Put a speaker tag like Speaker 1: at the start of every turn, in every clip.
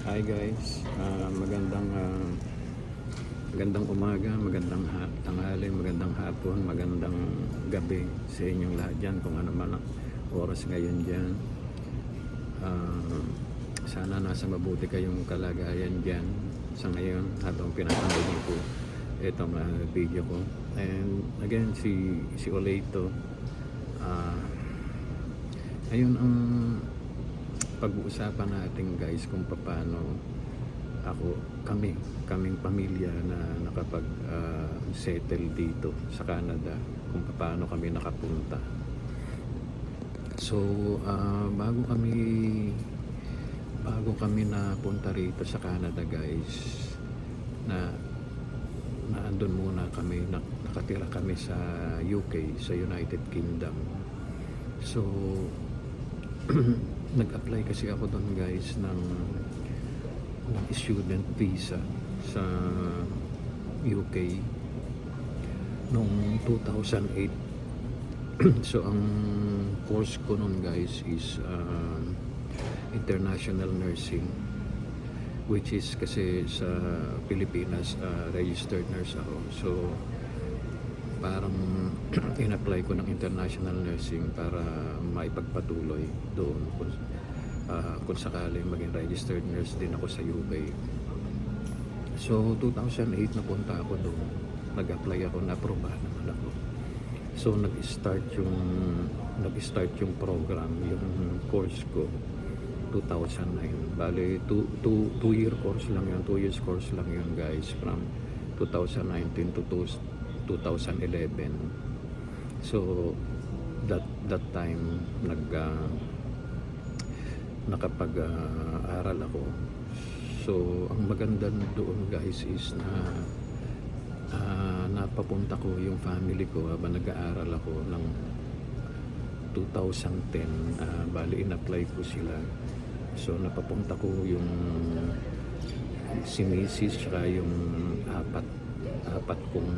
Speaker 1: Hi guys, magandang umaga, magandang tanghali, magandang hapon, magandang gabi sa inyong lahat dyan kung ano man ang oras ngayon dyan. Sana nasa mabuti kayong kalagayan dyan sa ngayon habang pinapanood niyo po itong video ko. And again, si Oleito. Ngayon ang pag-uusapan natin guys kung paano kaming pamilya na nakapag settle dito sa Canada, kung paano kami nakapunta. So bago kami napunta rito sa Canada guys, naandun muna kami, nakatira kami sa UK, sa United Kingdom. So nag-apply kasi ako doon guys ng student visa sa UK noong 2008. So ang course ko noon guys is international nursing, which is kasi sa Pilipinas registered nurse ako. So parang in-apply ko ng international nursing para maipagpatuloy doon kung sakaling maging registered nurse din ako sa UK. So 2008 napunta ako doon, nag-apply ako, na-aprobahan naman ako. So nag-start yung program, yung course ko 2009. Bale 2-year course lang yun, 2 years course lang yun guys, from 2019 to 2011. So that time nakapag-aral ako. So ang maganda doon guys is na napapunta ko yung family ko habang nag-aaral ako ng 2010. Bali in-apply ko sila. So napapunta ko yung si Mrs. tsaka yung apat kong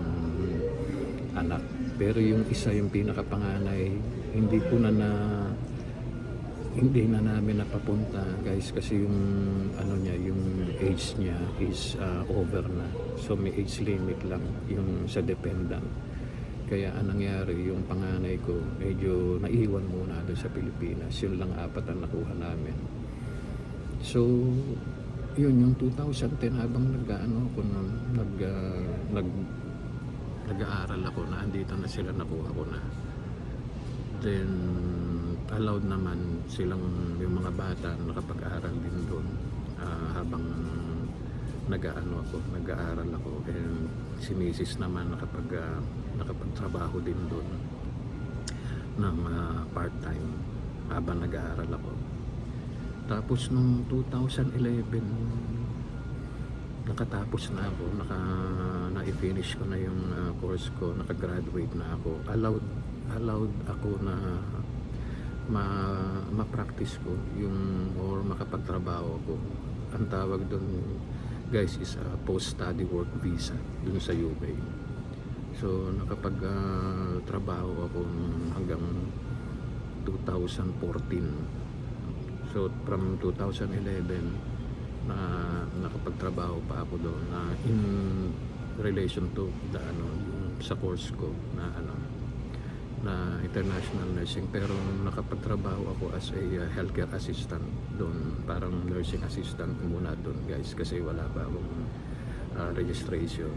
Speaker 1: anak. Pero yung isa, yung pinakapanganay, hindi na namin napapunta guys, kasi yung yung age niya is over na. So may age limit lang yung sa dependent. Kaya anong nangyari, yung panganay ko medyo naiwan muna doon sa Pilipinas. Yun lang 4 ang nakuha namin. So yun yung 2010, habang nag-aaral ako, na andito na sila, nakuha ko na. Then allowed naman silang, yung mga bata nakapag-aaral din doon habang nag-aaral ako. And si Mrs. naman nakapagtrabaho din doon ng part-time habang nag-aaral ako. Tapos nung 2011 nakatapos na ako, na-finish ko na yung course ko, nakagraduate na ako. Allowed ako na ma-practice ko yung, or makapagtrabaho ako. Ang tawag doon guys is post-study work visa dun sa UK. So nakapagtrabaho ako hanggang 2014. So from 2011 nakapagtrabaho pa ako doon in relation to sa course ko na international nursing. Pero nakapagtrabaho ako as a healthcare assistant doon, parang nursing assistant muna doon guys, kasi wala pa akong registration.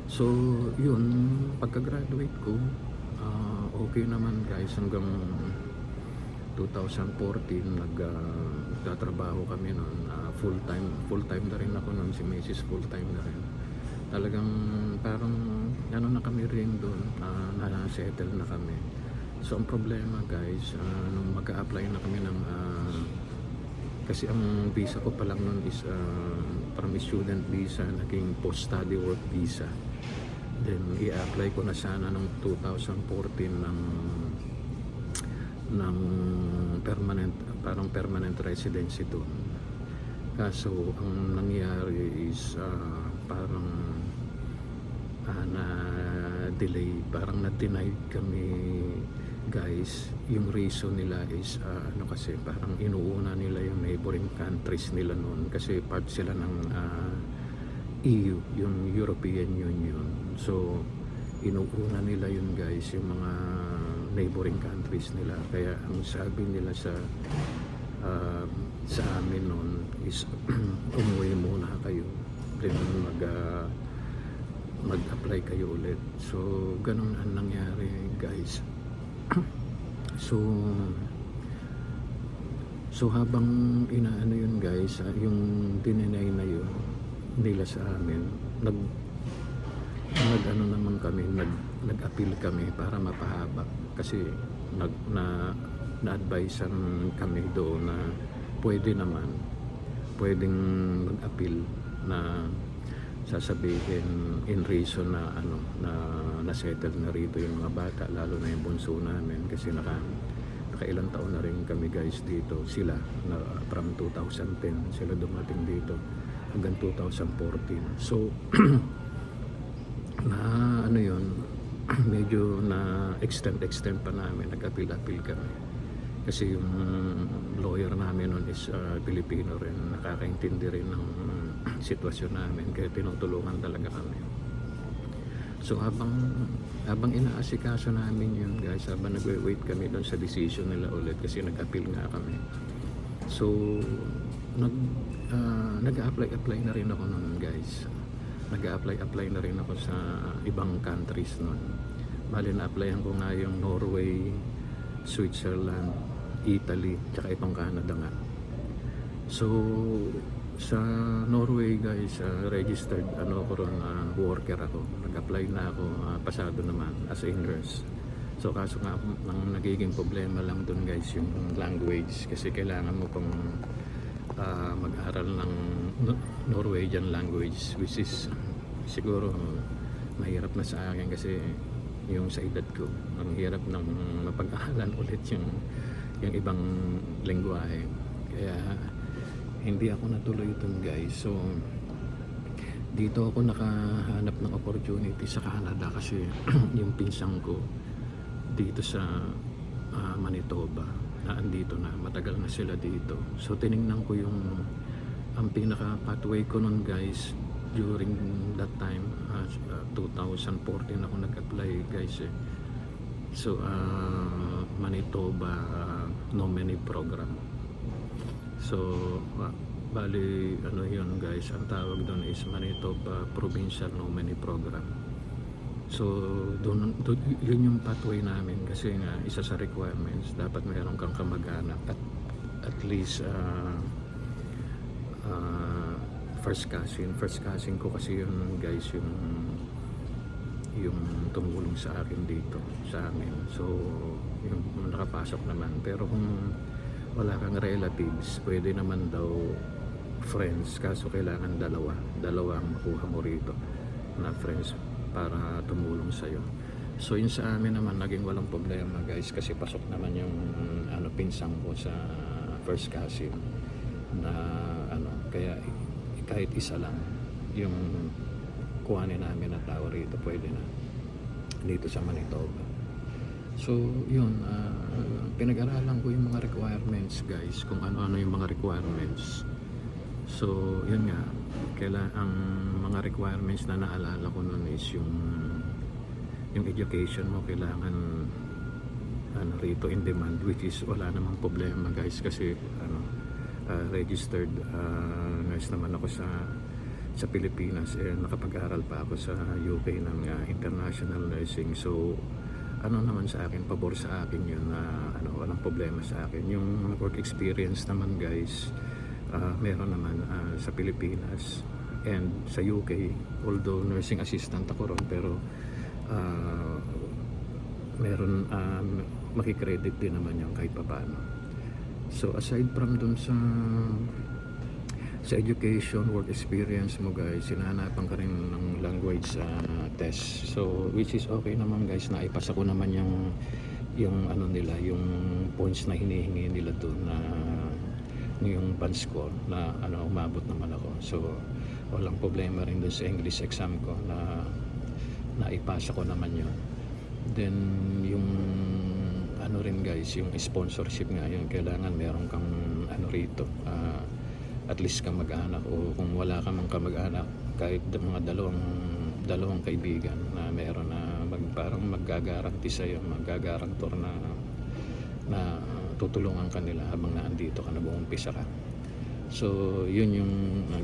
Speaker 1: So yun, pagka-graduate ko okay naman guys, hanggang 2014 nagtatrabaho kami noon, full time na rin ako noon, si Mrs. full time na rin. Talagang parang na kami rin doon, na-settle na kami. So ang problema guys, nung mag-a-apply na kami ng kasi ang visa ko pa lang noon is from student visa naging post-study work visa. Then i-apply ko na sana ng 2014 ng permanent residency doon. Kaso ang nangyari is parang na delay, parang na-denied kami guys, yung reason nila is ano kasi parang inuuna nila yung neighboring countries nila noon kasi part sila ng EU, yung European Union. So inuuna nila yun guys, yung mga neighboring countries nila. Kaya ang sabi nila uh, sa amin noon is umuwi muna kayo, then mag-apply kayo ulit. So ganun ang nangyari guys. So habang inaano yun guys, yung dininay na yun nila sa amin, nag-ano naman kami, nag-appeal kami para mapahaba kasi na-advisean kami doon na pwedeng mag-appeal na sasabihin in reason na ano na settle na rito yung mga bata, lalo na yung bunso namin kasi nakailang taon na rin kami guys dito. Sila na from 2010 sila dumating dito hanggang 2014. So na ano yun, medyo na extend pa namin, nag-appeal kami kasi yung lawyer namin nun is Pilipino rin, nakakaintindi rin ng sitwasyon namin, kaya tinutulungan talaga kami. So habang inaasikaso namin yun guys, habang nagwe-wait kami doon sa decision nila ulit kasi nag-appeal nga kami, so nag-apply na rin ako noon guys. Nag-apply na rin ako sa ibang countries noon. Bali na-applyan ko nga yung Norway, Switzerland, Italy, tsaka itong Canada nga. So sa Norway guys, registered ako ron, worker ako. Nag-apply na ako, pasado naman as a nurse. So kaso nga ang nagiging problema lang doon guys yung language, kasi kailangan mo pang mag-aral ng Norwegian language, which is siguro mahirap na sa akin kasi yung sa edad ko, ang hirap ng mapag-aralan ulit yung ibang lengguwahe. Kaya hindi ako natuloy dun guys. So dito ako nakahanap ng opportunity sa Canada kasi yung pinsang ko dito sa Manitoba na andito na, matagal na sila dito. So tiningnan ko yung ang pinaka pathway ko nun guys during that time, 2014 ako nag-apply guys eh. So Manitoba nominee program. So bali ano yun guys, ang tawag doon is Manitoba Provincial Nominee Program. So doon yun yung pathway namin kasi nga isa sa requirements dapat mayroon kang kamag-anak at least first cousin ko kasi yun guys, yung tumulong sa akin dito sa amin. So yung nakapasok naman, pero kung wala kang relatives pwede naman daw friends, kaso kailangan dalawa ang makuha mo rito na friends para tumulong sa'yo. So yun sa amin naman naging walang problema guys kasi pasok naman yung pinsang ko sa first cousin na kaya kahit isa lang yung kuhanin namin na tao rito, pwede na dito sa Manitoba. So yun, pinag-aralan ko yung mga requirements guys, kung ano-ano yung mga requirements. So yun nga, ang mga requirements na naalala ko nun is yung education mo kailangan rito in demand, which is wala namang problema guys kasi registered nurse naman ako sa Pilipinas, nakapag-aral pa ako sa UK ng international nursing. So naman sa akin, pabor sa akin yun na walang problema sa akin. Yung work experience naman guys, meron naman sa Pilipinas and sa UK, although nursing assistant ako ron, pero meron makikredit din naman yung kahit papaano. So aside from dun sa education, work experience mo guys, sinahanapan ka rin ng language test. So which is okay naman guys, na ipasa ko naman yung nila, yung points na hinihingi nila doon na yung band score na umabot naman ako. So walang problema rin doon sa English exam ko na ipasa ko naman yun. Then yung ano rin guys, yung sponsorship nga yun, kailangan meron kang ano rito, at least kamag-anak, o kung wala ka mang kamag-anak, kahit mga dalawang kaibigan na meron na parang maggagaranti sa'yo, maggagarantor na tutulungan ka nila habang naandito ka, nag-uumpisa ka. So yun yung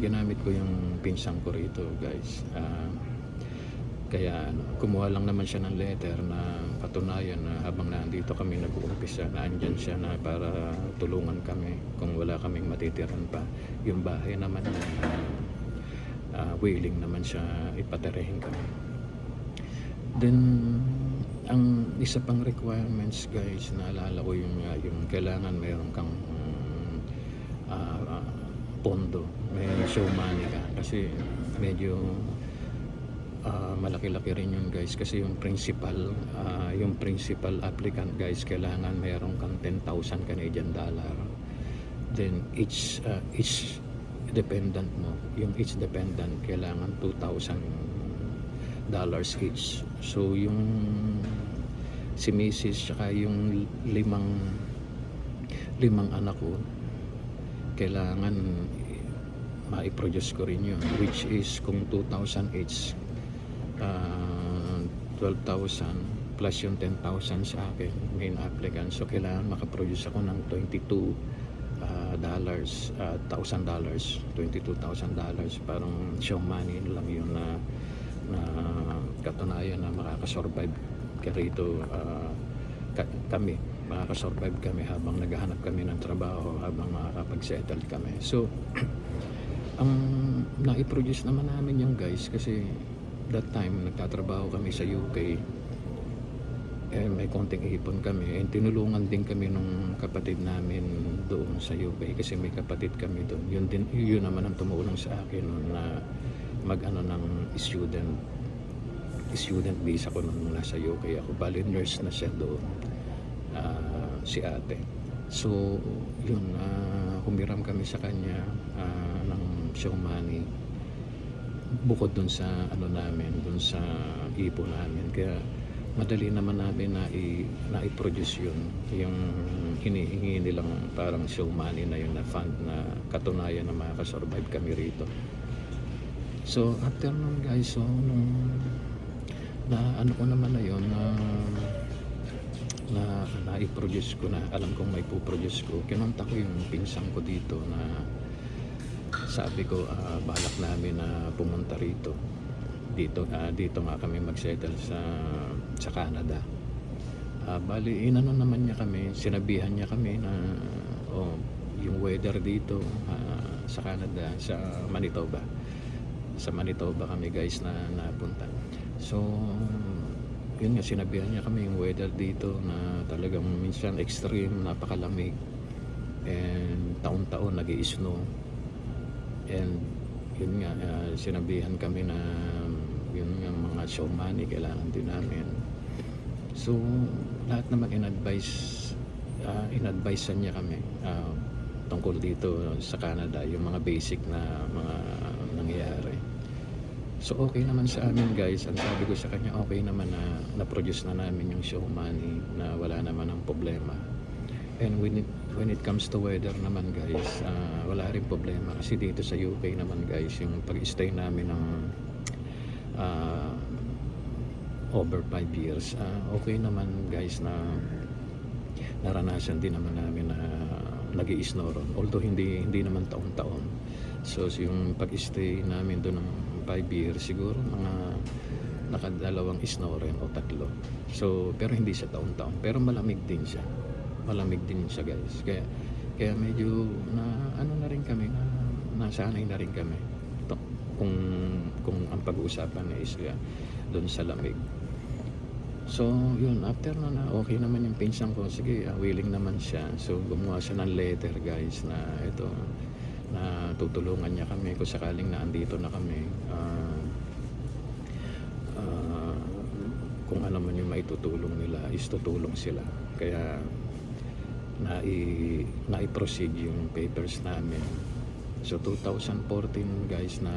Speaker 1: ginamit ko yung pinsang ko rito guys. Kaya kumuha lang naman siya ng letter na patunayan na habang nandito kami nag-uumpisa, na andyan siya na para tulungan kami kung wala kaming matitiran pa. Yung bahay naman niya, willing naman siya ipatirahin kami. Then ang isa pang requirements guys, naalala ko yung kailangan mayroon kang pondo, may show money ka, kasi medyo malaki-laki rin yun guys, kasi yung principal applicant guys, kailangan mayroon kang 10,000 Canadian dollar. Then each dependent mo, yung each dependent kailangan 2,000 dollars each. So yung si Mrs. tsaka yung limang anak ko, kailangan ma-produce ko rin yun, which is kung 2,000 each, 12,000 plus yung 10,000 sa akin main applicant, so kailangan makaproduce ako ng $22,000, $22,000, parang show money lang yun na katunayan na makakasurvive ka rito, kami makakasurvive kami habang naghahanap kami ng trabaho, habang makakapag-settle kami. So ang naiproduce naman namin yung guys, kasi that time nagtatrabaho kami sa UK, may konting ipon kami, and tinulungan din kami nung kapatid namin doon sa UK, kasi may kapatid kami doon. Yun naman ang tumulong sa akin noon na mag-ano ng student visa ko nung nasa UK ako. Bali nurse na siya doon, si ate. So yun, humiram kami sa kanya ng show money, bukod dun sa ano namin, dun sa ipon namin. Kaya madali naman namin na i-produce yun, yung hinihingi nilang parang show money na yun, na fund na katunayan na makakasurvive kami rito. So after nun guys, so nung na ano ko naman na yun, na i-produce ko, na alam kong may puproduce ko, kinonta ko yung pinsang ko dito, na sabi ko balak namin na pumunta rito, dito nga kami magsettle sa Canada. Bali inano naman niya kami, sinabihan niya kami na yung weather dito sa Canada, sa Manitoba kami guys na napunta. So yun nga, sinabihan niya kami yung weather dito na talagang minsan extreme, napakalamig, and taon-taon nag-i-snow. And yun nga, sinabihan kami na yun nga, mga show money kailangan din namin. So lahat naman in-advisean niya kami tungkol dito sa Canada, yung mga basic na mga nangyayari. So okay naman sa amin guys, ang sabi ko sa kanya, okay naman na na-produce na namin yung show money, na wala naman ang problema. And when it comes to weather naman guys, wala rin problema, kasi dito sa UK naman guys, yung pag-stay namin ng over 5 years, okay naman guys, na naranasan din naman namin na nag-i-snow ron, although hindi naman taon-taon. So yung pag-stay namin doon ng 5 years, siguro mga nakadalawang snow rin o 3. So pero hindi siya taon-taon, pero malamig din siya guys. Kaya medyo na ano na rin kami, na nasanay na rin kami kung ang pag-uusapan is doon sa lamig. So yun, after na okay naman yung pinsan ko, sige, willing naman siya. So gumawa siya ng letter guys, na ito, na tutulungan niya kami kung sakaling naandito na kami, kung ano man yung maitutulong nila is tutulong sila. Kaya na-proceed yung papers namin. So 2014 guys, na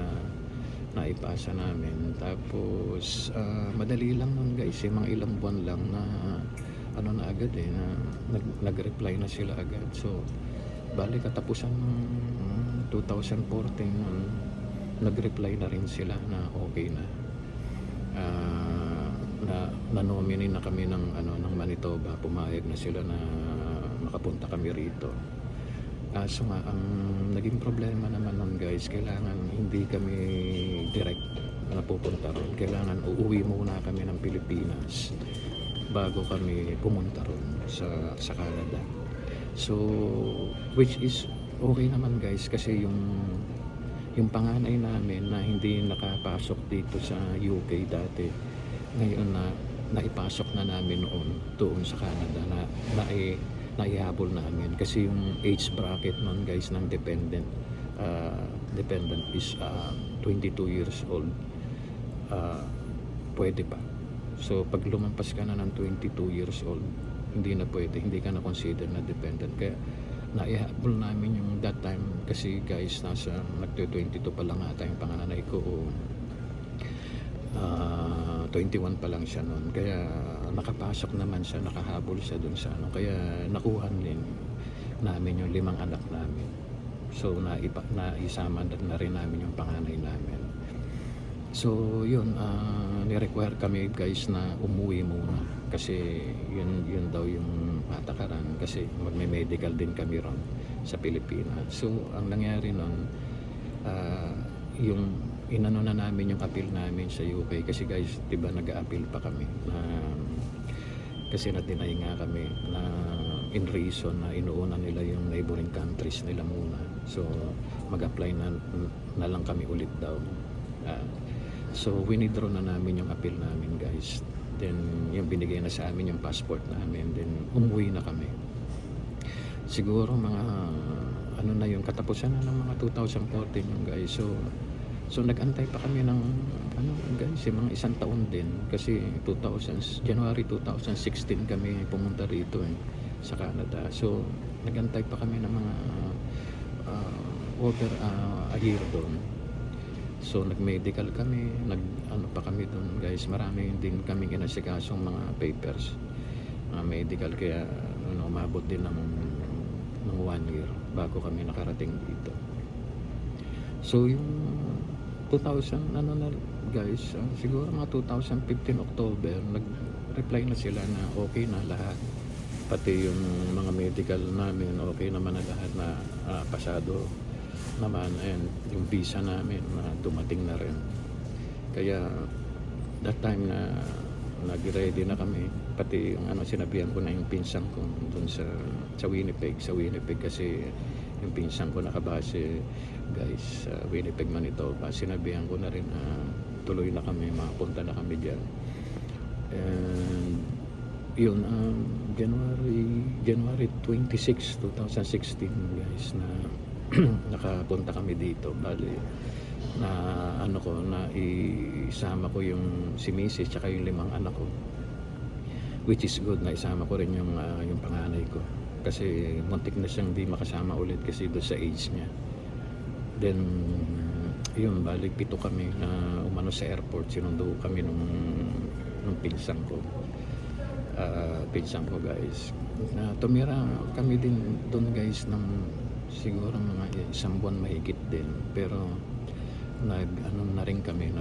Speaker 1: naipasa namin. Tapos madali lang nun guys, mga ilang buwan lang na ano na agad na nag-reply na sila agad. So bali katapusan ng 2014 nag-reply na rin sila na okay na. Na-nominate na kami ng Manitoba, pumayag na sila na makapunta kami rito. Kaso nga ang naging problema naman nun guys, kailangan hindi kami direct na pupunta ron. Kailangan uuwi muna kami ng Pilipinas bago kami pumunta ron sa Canada. So which is okay naman guys, kasi yung panganay namin na hindi nakapasok dito sa UK dati, ngayon na naipasok na namin doon sa Canada, naihabol namin kasi yung age bracket nun guys ng dependent is 22 years old. Pwede pa. So pag lumampas ka na ng 22 years old, hindi na pwede, hindi ka na consider na dependent. Kaya naihabol namin yung that time kasi guys, nasa nagto-22 pa lang ata yung panganay ko, 21 pa lang siya noon. Kaya nakapasok naman siya, nakahabol siya dun sa kaya nakuha din namin yung 5 anak namin. So naisama na rin namin yung panganay namin. So yun, ni-require kami guys na umuwi muna kasi yun daw yung patakaran, kasi magme-medical din kami ron sa Pilipinas. So ang nangyari nun, yung inano na namin yung appeal namin sa UK kasi guys, diba nag-a-appeal pa kami na kasi na-deny nga kami na in reason na inuuna nila yung neighboring countries nila muna. So mag-apply na lang kami ulit daw. So winidraw na namin yung appeal namin guys. Then yung binigay na sa amin yung passport namin, then umuwi na kami. Siguro mga ano na yung katapusan na ng mga 2014 yung guys. So nag-antay pa kami ng guys, yung mga 1 taon din kasi January 2016 kami pumunta rito sa Canada. So nag-antay pa kami ng mga over a year doon. So nag-medical kami, pa kami doon guys. Marami din kami kinasikasong mga papers, medical, kaya umabot din ng 1 year bago kami nakarating dito. So yung 2000 na guys, siguro mga 2015 October nag-reply na sila na okay na lahat, pati yung mga medical namin okay naman na lahat, na pasado naman, and yung visa namin na dumating na rin. Kaya that time na nag-ready na kami, pati yung sinabihan ko na yung pinsan ko dun sa Winnipeg kasi yung pinsan ko nakabase guys sa Winnipeg, Manitoba. Sinabihan ko na rin na tuloy na kami, makapunta na kami dyan. And yun, January 26, 2016 guys, na nakapunta kami dito. Bali na na isama ko yung si Mrs. tsaka yung 5 anak ko, which is good na isama ko rin yung panganay ko kasi muntik na siyang di makasama ulit kasi doon sa age niya. Then yun, bali 7 kami na umano sa airport. Sinundo kami nung pinsan ko guys, na tumira kami din doon guys ng siguro mga 1 buwan mahigit din, pero na rin kami,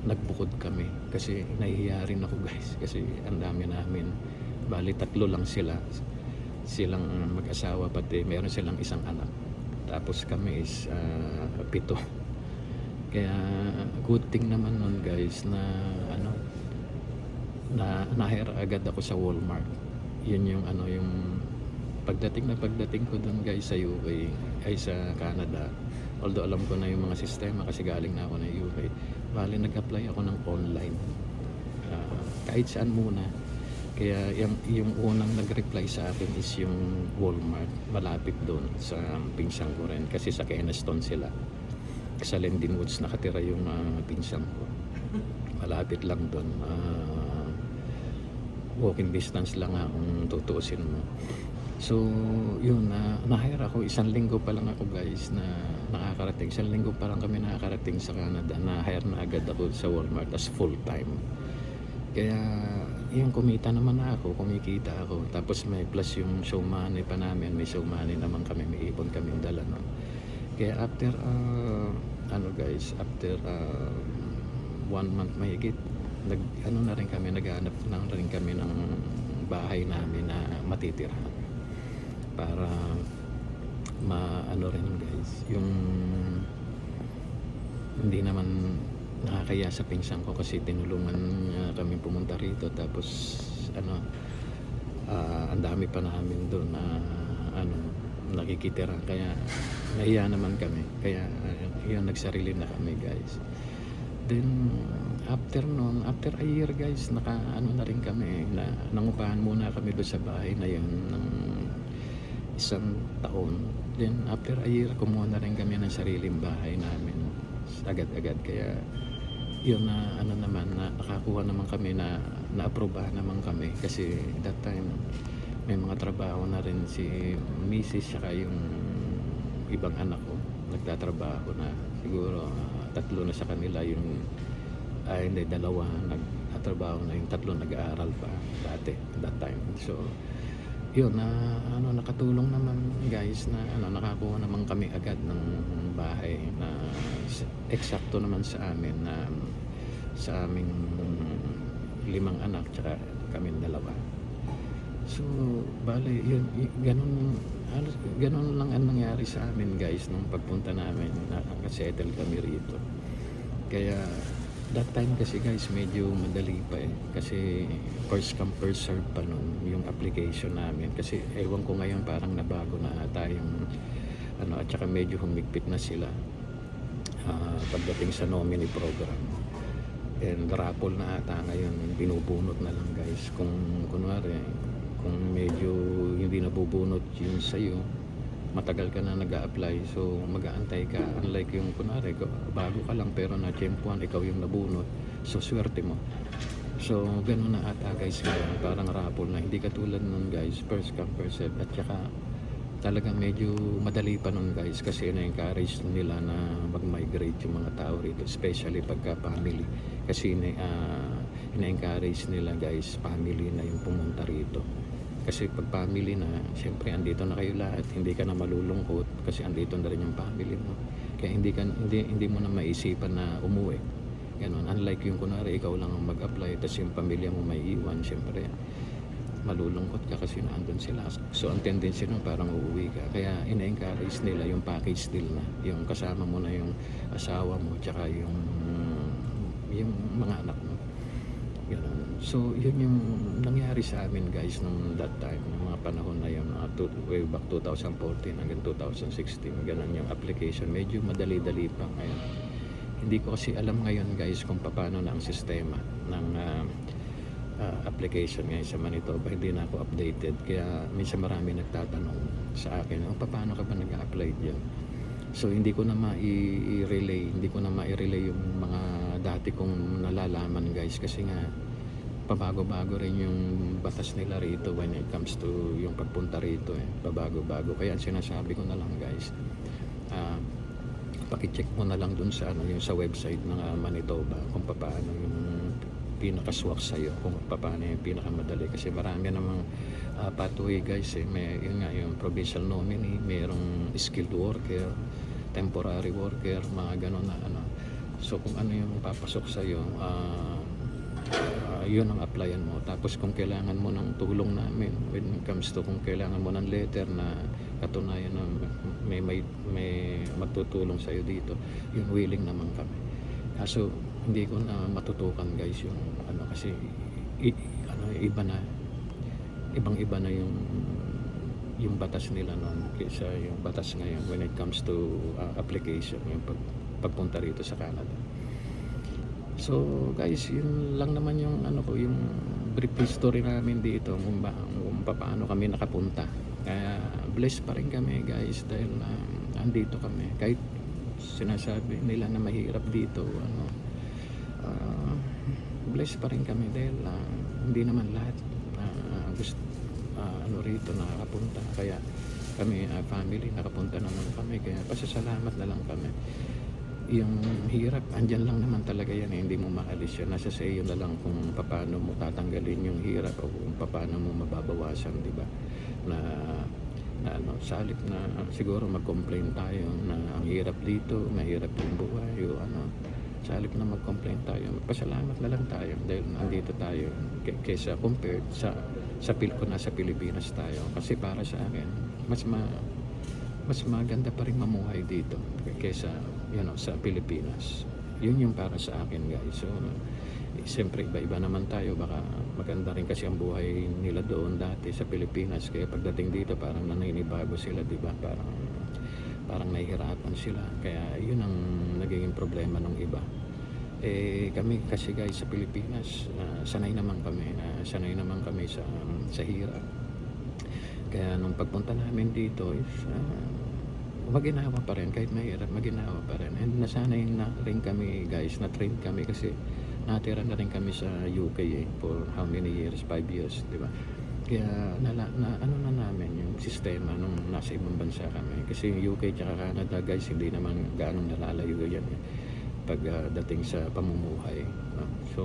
Speaker 1: nagbukod kami kasi nahihiya rin ako guys kasi ang dami namin. Bali 3 lang silang mag-asawa, pati meron silang 1 anak, tapos kami is 7. Kaya good thing naman nun guys na na-hire agad ako sa Walmart. Yun yung yung pagdating ko doon guys sa UK ay sa Canada, although alam ko na yung mga sistema kasi galing na ako ng UK, bali nag-apply ako ng online, kahit saan muna. Kaya yung unang nag-reply sa akin is yung Walmart, malapit doon sa pinsan ko rin kasi sa Keneston sila, sa Linden Woods nakatira yung pinsan ko. Malapit lang doon, walking distance lang kung tutuusin mo. So yun, na-hire ako 1 linggo pa lang ako guys na nakakarating. 1 linggo pa lang kami nakakarating sa Canada, na-hire na agad ako sa Walmart as full time. Kaya yung kumikita ako. Tapos may plus yung show money pa namin, may show money naman kami, may ipon kami dala nun. Kaya after ano guys, after 1 month mahigit, na rin kami, naghanap na rin kami ng bahay namin na matitirhan para rin guys, yung hindi naman nakakaya sa pinsan ko kasi tinulungan niya kami pumunta rito. Tapos ang dami pa namin doon na nakikitira, kaya nahiya naman kami, kaya yun, nagsarili na kami guys. Then after a year guys, na rin kami, na nangupahan muna kami doon sa bahay na yun ng 1 taon. Then after a year, kumuha na rin kami ng sariling bahay namin agad-agad. Kaya yun, na naman, na nakakuha naman kami, na naaprobahan naman kami kasi that time may mga trabaho na rin si Mrs. saka yung ibang anak ko, nagtatrabaho na, siguro 3 na sa kanila, yung hindi, 2 nagtatrabaho na, yung 3 nag-aaral pa dati that time. So yun, na nakatulong naman guys, na nakakuha naman kami agad ng bahay na eksakto naman sa amin, na sa aming 5 anak tsaka kami 2. So bale yun, ganun lang ang nangyari sa amin guys nung pagpunta namin, nakasettle kami rito. Kaya that time kasi guys, medyo madali pa kasi first come first serve pa nun yung application namin, kasi ewan ko ngayon, parang nabago na ata yung at saka medyo humigpit na sila pagdating sa nominee program, and raffle na ata ngayon, binubunot na lang guys. Kung kunwari, kung medyo hindi nabubunot yun sa'yo, matagal ka na nag-a-apply, so mag-aantay ka. Unlike yung kunwari, bago ka lang pero na-tiyempuan, ikaw yung nabunot, so swerte mo. So ganun na ata guys ngayon, parang raffle na, hindi katulad nun guys, first come first serve. At saka talagang medyo madali pa nun guys, kasi na-encourage nila na mag-migrate yung mga tao rito, especially pagka family, kasi na-encourage nila guys, family na yung pumunta rito. Kasi pag family na, siyempre andito na kayo lahat, hindi ka na malulungkot kasi andito na rin yung family mo. Kaya hindi mo na maisipan na umuwi. Ganun. Unlike yung kunwari, ikaw lang ang mag-apply, tapos yung pamilya mo may iwan, siyempre malulungkot ka kasi naandun sila. So ang tendency nun, parang uuwi ka. Kaya ina-encourage nila yung package deal na, yung kasama mo na yung asawa mo, tsaka yung mga anak mo. Ganun. So yun yung nangyari sa amin guys nung that time, ng mga panahon na yun, way back 2014 hanggang 2016. Ganun yung application, medyo madali-dali pa ngayon. Hindi ko kasi alam ngayon guys kung paano na ang sistema ng application ngayon sa Manitoba. Hindi na ako updated, kaya minsan marami nagtatanong sa akin, paano ka ba nag-apply dyan? So hindi ko na ma-relay yung mga dati kong nalalaman guys, kasi nga pabago-bago rin yung batas nila rito when it comes to yung pagpunta rito, pabago-bago. Kaya sinasabi ko na lang guys, paki-check mo na lang dun sa yung sa website ng Manitoba kung paano yung pinakaswak sa'yo, kung paano yung pinakamadali, kasi marami namang pathway guys yun nga, yung provincial nominee, mayroong skilled worker, temporary worker, mga ganon na so kung ano yung papasok sa'yo, yun ang applyan mo. Tapos kung kailangan mo ng tulong namin when it comes to, kung kailangan mo ng letter na katunayan na may magtutulong sa'yo dito, yun, willing naman kami. So hindi ko na matutukan guys yung kasi ibang iba na yung batas nila noon kaysa yung batas ngayon when it comes to application, yung pagpunta rito sa Canada. So guys, yun lang naman yung yung brief history namin dito, kung paano kami nakapunta. Kaya blessed pa rin kami guys, dahil andito kami, kahit sinasabi nila na mahirap dito, blessed pa rin kami dahil hindi naman lahat gusto rito nakakapunta. Kaya kami family nakapunta naman kami, kaya pasasalamat na lang kami. yung hirap, andyan lang naman talaga yan, hindi mo maalis yan. Nasa sa iyo na lang kung paano mo tatanggalin yung hirap o kung paano mo mababawasan, di ba? Na, sa halip na siguro mag-complain tayo na ang hirap dito, mahirap yung buhay, o ano, sa halip na mag-complain tayo, magpasalamat na lang tayo dahil nandito tayo kaysa compared kung nasa Pilipinas tayo. Kasi para sa akin, mas maganda pa rin mamuhay dito kaysa sa Pilipinas. Yun yung para sa akin, guys. So siyempre iba-iba naman tayo, baka maganda rin kasi ang buhay nila doon dati sa Pilipinas, kaya pagdating dito parang naninibago sila, di ba? Parang nahihirapan sila, kaya yun ang nagiging problema ng iba. Kami kasi, guys, sa Pilipinas, sanay naman kami sa hirap. Kaya nung pagpunta namin dito is maginawa pa rin, kahit mahirap, maginawa pa rin. And nasanay na rin kami, guys, na-train kami kasi natira na rin kami sa UK for how many years? 5 years, di ba? Kaya ano na namin yung sistema nung nasa ibang bansa kami. Kasi yung UK tsaka Canada, guys, hindi naman gaano nalalayo yan pagdating sa pamumuhay, no? So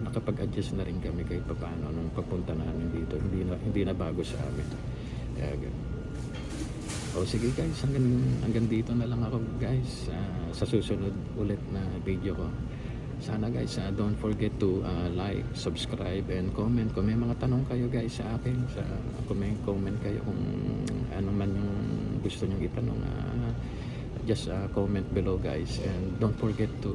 Speaker 1: nakapag-adjust na rin kami kahit paano nung pagpunta namin dito. Hindi na bago sa amin. Kaya sige, guys, hanggang dito na lang ako, guys. Sa susunod ulit na video ko, sana, guys, don't forget to like, subscribe, and comment. Kung may mga tanong kayo, guys, sa akin, comment kayo kung ano man yung gusto nyong itanong, just comment below, guys, and don't forget to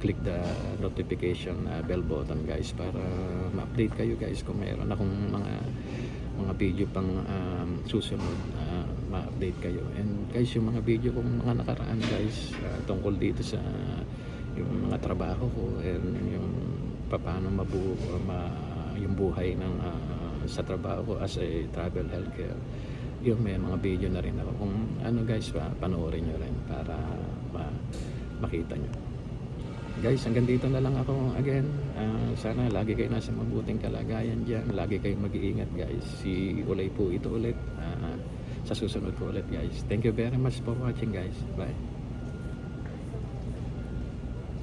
Speaker 1: click the notification bell button, guys, para ma-update kayo, guys, kung mayroon akong mga video pang susunod, ma-update kayo. And guys, yung mga video kong mga nakaraan, guys, tungkol dito sa yung mga trabaho ko and yung paano yung buhay ng sa trabaho ko as a travel healthcare, yung may mga video na rin ako. Kung ano, guys, panoorin nyo rin para makita nyo. Guys, hanggang dito na lang ako again. Sana lagi kayo nasa mabuting kalagayan dyan. Lagi kayong mag-iingat, guys. Si Ulay po ito ulit. Sa susunod ko ulit, guys. Thank you very much for watching, guys. Bye.